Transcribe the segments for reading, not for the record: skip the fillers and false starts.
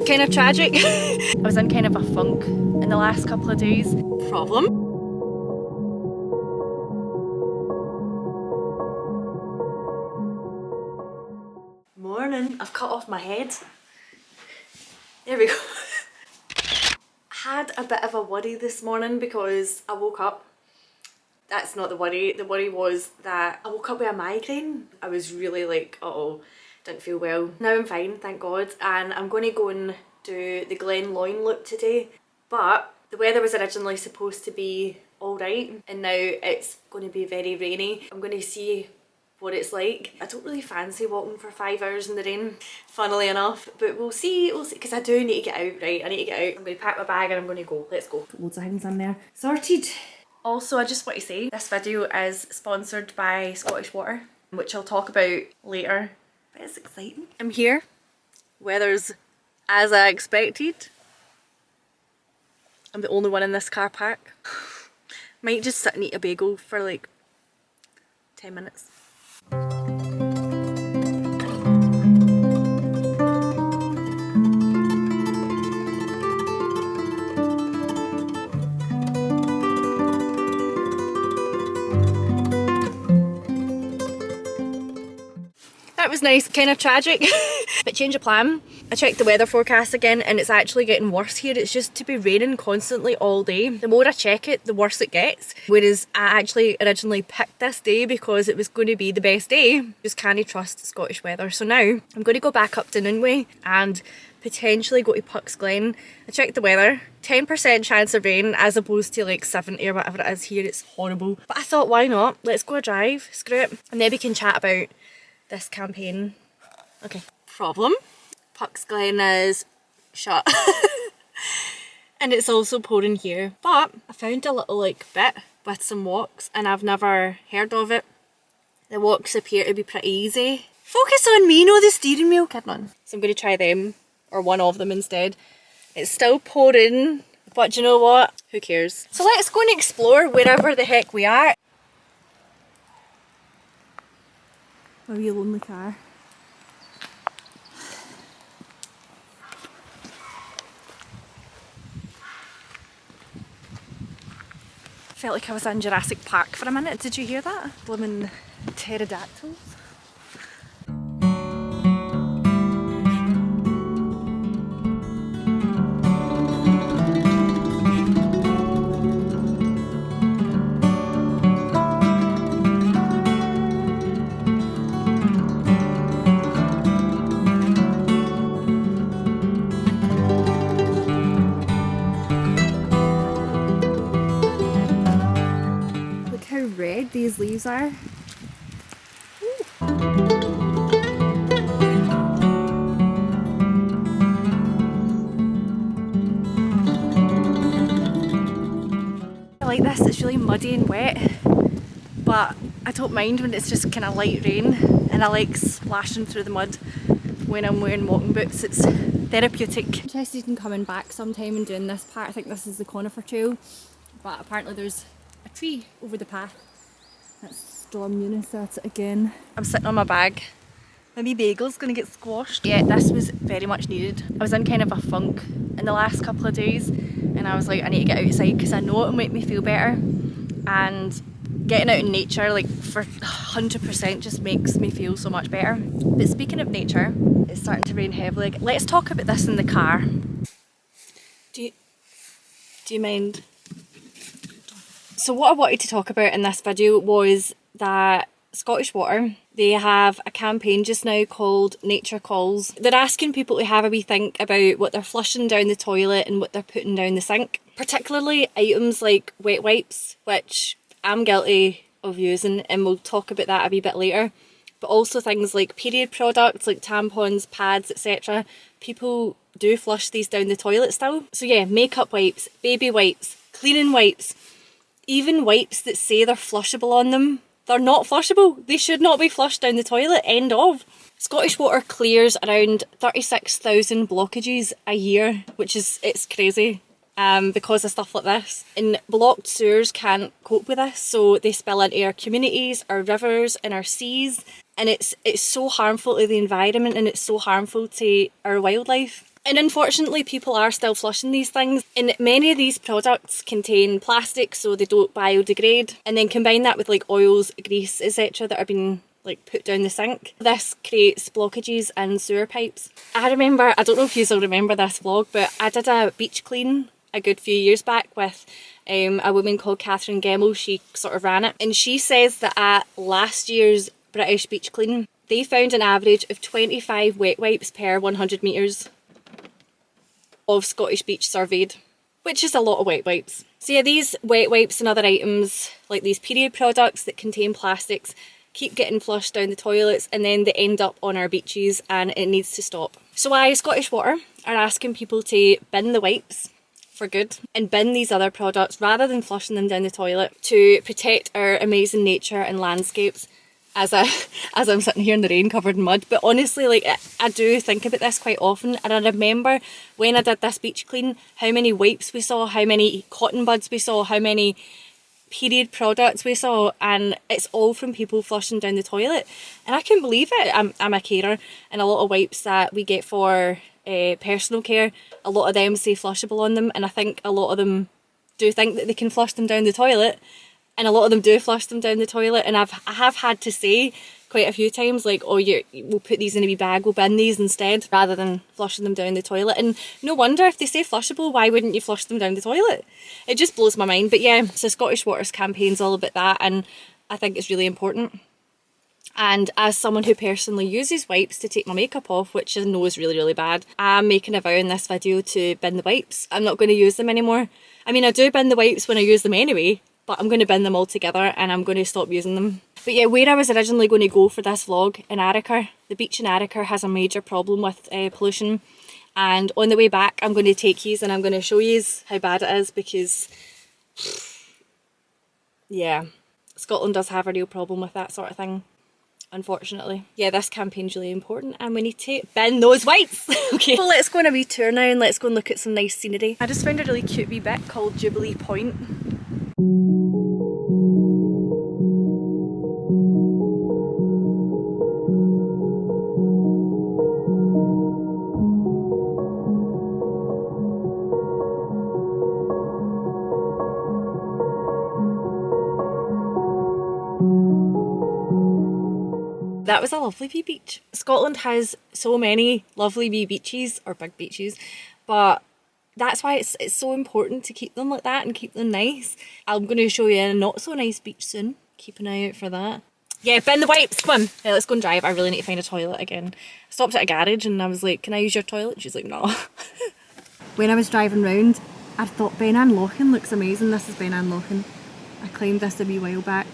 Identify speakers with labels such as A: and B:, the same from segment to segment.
A: kind of tragic. I was in kind of a funk in the last couple of days. Problem? Morning. I've cut off my head. There we go. Had a bit of a worry this morning because I woke up. That's not the worry. The worry was that I woke up with a migraine. I was really like, uh-oh, didn't feel well. Now I'm fine, thank God. And I'm going to go and do the Glen Loyne loop today. But the weather was originally supposed to be alright, and now it's going to be very rainy. I'm going to see what it's like. I don't really fancy walking for 5 hours in the rain, funnily enough, but we'll see, because I do need to get out, right? I need to get out. I'm going to pack my bag and I'm going to go. Let's go. Loads of things in there. Sorted. Also, I just want to say, this video is sponsored by Scottish Water, which I'll talk about later, but it's exciting. I'm here. Weather's as I expected. I'm the only one in this car park. Might just sit and eat a bagel for like 10 minutes. That was nice, kind of tragic, but change of plan. I checked the weather forecast again and it's actually getting worse here. It's just to be raining constantly all day. The more I check it, the worse it gets. Whereas I actually originally picked this day because it was going to be the best day. Just can't trust Scottish weather. So now I'm going to go back up to Dunoon and potentially go to Puck's Glen. I checked the weather, 10% chance of rain as opposed to like 70 or whatever it is here. It's horrible. But I thought, why not? Let's go a drive, screw it. And then we can chat about this campaign. Okay. Problem? Puck's Glen is shut. And it's also pouring here. But I found a little like bit with some walks and I've never heard of it. The walks appear to be pretty easy. Focus on me, no the steering wheel, kid on. So I'm going to try them, or one of them instead. It's still pouring, but you know what? Who cares? So let's go and explore wherever the heck we are. A wee lonely car. Felt like I was in Jurassic Park for a minute. Did you hear that? Blooming pterodactyls. Red these leaves are. Ooh. I like this, it's really muddy and wet, but I don't mind when it's just kind of light rain, and I like splashing through the mud when I'm wearing walking boots. It's therapeutic. I'm interested in coming back sometime and doing this part. I think this is the Conifer Trail, but apparently there's a tree over the path. That's Storm Eunice at it again. I'm sitting on my bag. My wee bagel's gonna get squashed. Yeah, this was very much needed. I was in kind of a funk in the last couple of days and I was like, I need to get outside because I know it'll make me feel better. And getting out in nature, like for 100%, just makes me feel so much better. But speaking of nature, it's starting to rain heavily. Let's talk about this in the car. Do you mind? So what I wanted to talk about in this video was that Scottish Water, they have a campaign just now called Nature Calls. They're asking people to have a wee think about what they're flushing down the toilet and what they're putting down the sink. Particularly items like wet wipes, which I'm guilty of using, and we'll talk about that a wee bit later. But also things like period products like tampons, pads, etc. People do flush these down the toilet still. So yeah, makeup wipes, baby wipes, cleaning wipes, even wipes that say they're flushable on them, they're not flushable. They should not be flushed down the toilet, end of. Scottish Water clears around 36,000 blockages a year, which is, it's crazy because of stuff like this. And blocked sewers can't cope with this, so they spill into our communities, our rivers and our seas. And it's so harmful to the environment and it's so harmful to our wildlife. And unfortunately people are still flushing these things, and many of these products contain plastic so they don't biodegrade, and then combine that with like oils, grease, etc. that are being like put down the sink. This creates blockages in sewer pipes. I remember, I don't know if you still remember this vlog, but I did a beach clean a good few years back with a woman called Catherine Gemmell. She sort of ran it, and she says that at last year's British beach clean they found an average of 25 wet wipes per 100 metres of Scottish beach surveyed, which is a lot of wet wipes. So yeah, these wet wipes and other items like these period products that contain plastics keep getting flushed down the toilets, and then they end up on our beaches, and it needs to stop. So why Scottish Water are asking people to bin the wipes for good and bin these other products rather than flushing them down the toilet to protect our amazing nature and landscapes. As I'm sitting here in the rain covered in mud, but honestly, like, I do think about this quite often, and I remember when I did this beach clean how many wipes we saw, how many cotton buds we saw, how many period products we saw, and it's all from people flushing down the toilet. And I couldn't believe it. I'm a carer, and a lot of wipes that we get for personal care, a lot of them say flushable on them, and I think a lot of them do think that they can flush them down the toilet. And a lot of them do flush them down the toilet, and I have had to say quite a few times, like, oh, we'll put these in a wee bag, we'll bin these instead, rather than flushing them down the toilet. And no wonder, if they say flushable, why wouldn't you flush them down the toilet? It just blows my mind. But yeah, so Scottish Water's campaign's all about that, and I think it's really important. And as someone who personally uses wipes to take my makeup off, which I know is really, really bad, I'm making a vow in this video to bin the wipes. I'm not going to use them anymore. I mean, I do bin the wipes when I use them anyway, but I'm going to bin them all together, and I'm going to stop using them. But yeah, where I was originally going to go for this vlog, in Ariker, the beach in Ariker has a major problem with pollution, and on the way back I'm going to take yous and I'm going to show yous how bad it is, because yeah, Scotland does have a real problem with that sort of thing, unfortunately. Yeah, this campaign's really important, and we need to bin those wipes. Okay, well, let's go on a wee tour now and let's go and look at some nice scenery. I just found a really cute wee bit called Jubilee Point. That was a lovely wee beach. Scotland has so many lovely wee beaches, or big beaches, but that's why it's so important to keep them like that and keep them nice. I'm going to show you a not so nice beach soon. Keep an eye out for that. Yeah, bin the wipes, come on. Yeah, let's go and drive. I really need to find a toilet again. I stopped at a garage and I was like, can I use your toilet? She's like, no. When I was driving round, I thought Ben Lochan looks amazing. This is Ben Lochan. I climbed this a wee while back.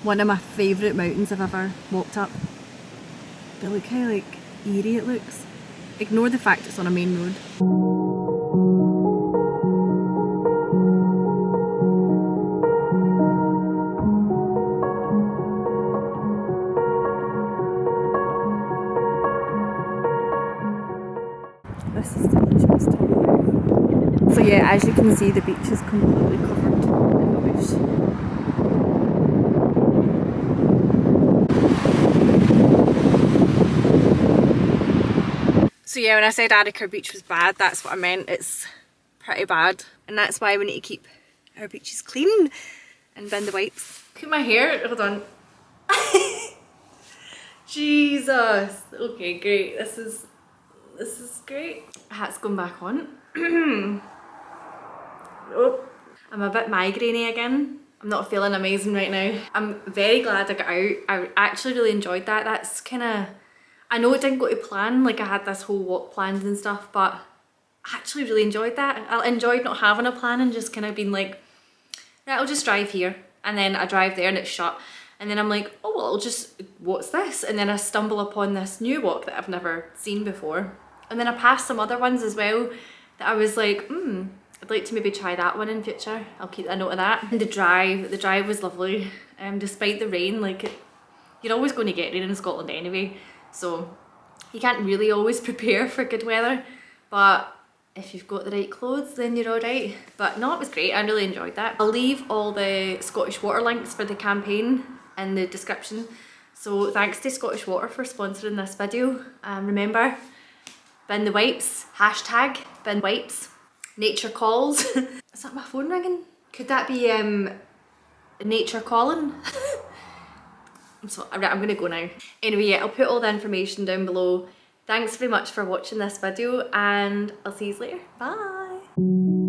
A: One of my favourite mountains I've ever walked up. But look how like eerie it looks. Ignore the fact it's on a main road. This is delicious. So yeah, as you can see, the beach is completely covered in rubbish. So yeah, when I said Ariker Beach was bad, that's what I meant. It's pretty bad, and that's why we need to keep our beaches clean and bin the wipes. Look at my hair, hold on. Jesus. Okay, great. This is great. Hat's going back on. Oh, I'm a bit migrainey again. I'm not feeling amazing right now. I'm very glad I got out. I actually really enjoyed that. That's kind of, I know it didn't go to plan, like I had this whole walk planned and stuff, but I actually really enjoyed that. I enjoyed not having a plan and just kind of being like, yeah, I'll just drive here. And then I drive there and it's shut. And then I'm like, oh, well, I'll just, what's this? And then I stumble upon this new walk that I've never seen before. And then I passed some other ones as well that I was like, I'd like to maybe try that one in future. I'll keep a note of that. And the drive was lovely. Despite the rain, like you're always going to get rain in Scotland anyway. So you can't really always prepare for good weather. But if you've got the right clothes, then you're all right. But no, it was great. I really enjoyed that. I'll leave all the Scottish Water links for the campaign in the description. So thanks to Scottish Water for sponsoring this video. Remember, bin the wipes, hashtag bin wipes, nature calls. Is that my phone ringing? Could that be nature calling? I'm gonna go now. Anyway, yeah, I'll put all the information down below. Thanks very much for watching this video and I'll see you later. Bye!